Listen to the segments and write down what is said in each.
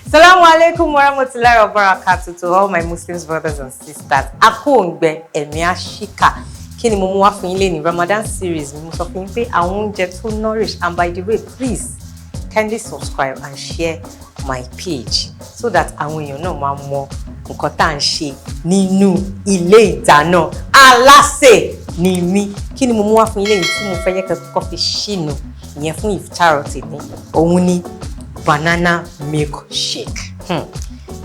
Assalamu alaikum warahmatullahi wabarakatuh to all my Muslims brothers and sisters. Akongbe emi ashika. Kini mo mú wá fún yín leni Ramadan series mi mo sọ fún yín pé àwọn oúnjẹ tó nourish, and by the way please kindly subscribe and share my page so that àwọn èèyàn náà máa mọ nǹkan tá ń ṣe nínú ilé ìdáná Alase Nimi. Kini mo mú wá fún yín leni tí mo fẹ́ yẹ kó fi ṣínú ìyẹn fún iftar tèmi. Òun ni banana milkshake.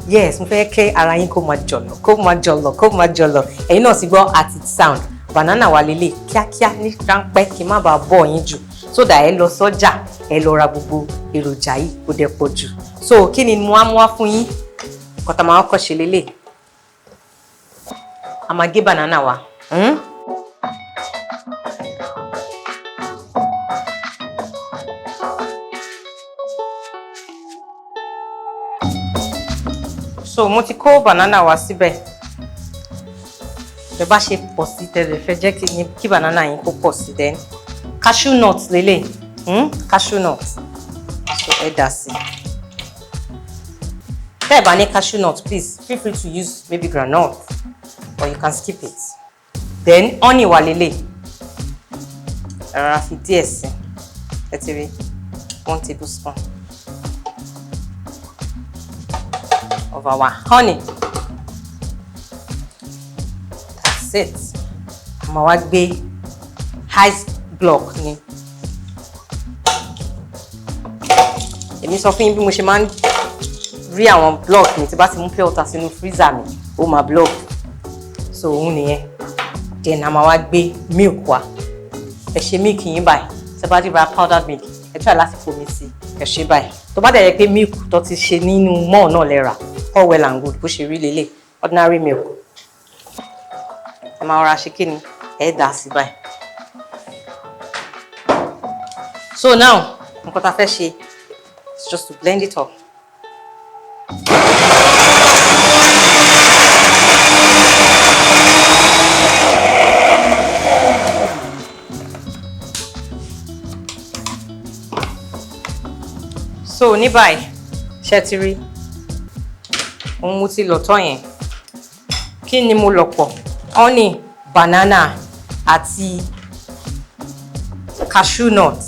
Yes, mo fẹ́ kẹ́ ara yín kó máa jọ̀lọ̀. Ẹ̀yin náà sì gbọ́ at it sound. Banana wa lele kíákíá ní ránpẹ́ kí má bàa bọ́ yín jù. So that ẹ lọ sọ́jà, ẹ lọ ra gbogbo èròjà yìí kó dẹ̀ pọ̀ jù. So kí ni mo á mú wá fún yín? Nǹkan tá máa kọ́kọ́ ṣe lélẹ̀. A máa gé banana wa. So mo ti kó banana wa síbẹ̀. Bẹ́ bá ṣe pọ̀ sí tẹ́lẹ̀ fẹ́ jẹ́ kí banana yín kó pọ̀ sí then cashew nut lélẹ̀. Cashew nut. So ẹ dà sí. Tẹ́ ẹ bá ní cashew nut, please feel free to use maybe groundnut or you can skip it. Then honey wa lélẹ̀. Ẹ rọra fi díẹ̀ sí. Ẹ ti rí 1 tablespoon of our honey. That's it. Àmọ́ wá gbé ice block ni. Èmi sọ fún yín bí mo ṣe máa ń rí àwọn block ni tí bá ti mú pure water sínú freezer mi, ó máa block. So òun nìyẹn. Then àmọ́ wá gbé milk wa. Ẹ ṣe milk yín báyìí. Tẹ́ bá dé ra powdered milk, ẹ try láti fomi sí. Ẹ ṣe báyìí. Tó bá dẹ̀ yẹ pé milk tó ti ṣe nínú mọ́ náà lẹ rà, all well and good bó ṣe rí lélẹ̀, ordinary milk. Ẹ máa rọra ṣe kí ni? Ẹ dà sí báyìí. So now, nǹkan tá fẹ́ ṣe is just to blend it up. So ní báyìí, ṣé ti rí? Òun mo ti lọ̀ tán yẹn. Kí ni mo lọ̀ pọ̀? Honey, banana àti cashew nut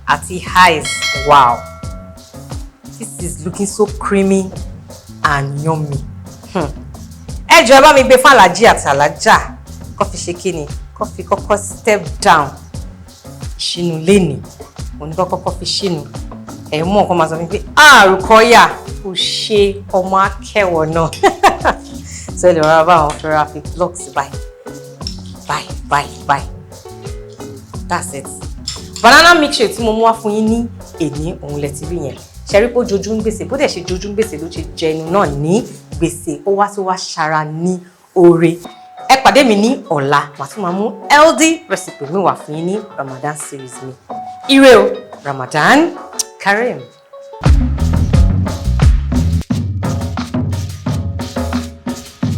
àti ice. Wow, this is looking so creamy and yummy. Ẹ jọ̀ọ́ bá mi gbé fún Alhaji àti Alhaja kó fi ṣe kíni, kó fi kọ́kọ́ step down ṣínú lẹ́ni. Mo ní kọ́kọ́ fi ṣínú. Ẹ mọ̀ nǹkan máa sọ fún mi pé Rukọ́yà kò ṣe ọmọ akẹ́wọ̀ náà. So ẹ lè rọra bá àwọn fẹ́ra fi block sí báyìí. Bye. That's it. Banana milkshake tí mo mú wá fún yín ní èní òun lẹ ti rí yẹn. Ṣé rí pé ó jojú ń gbèsè, bó dẹ̀ ṣe jojú ń gbèsè ló ṣe jẹ ẹnu náà ní gbèsè, ó wá tó wá ṣara ní oore. Ẹ pàdé mi ní ọ̀la, màá tún máa mú healthy recipe mi wá fún yín ní Ramadan series mi. Ire o, Ramadan Kareem.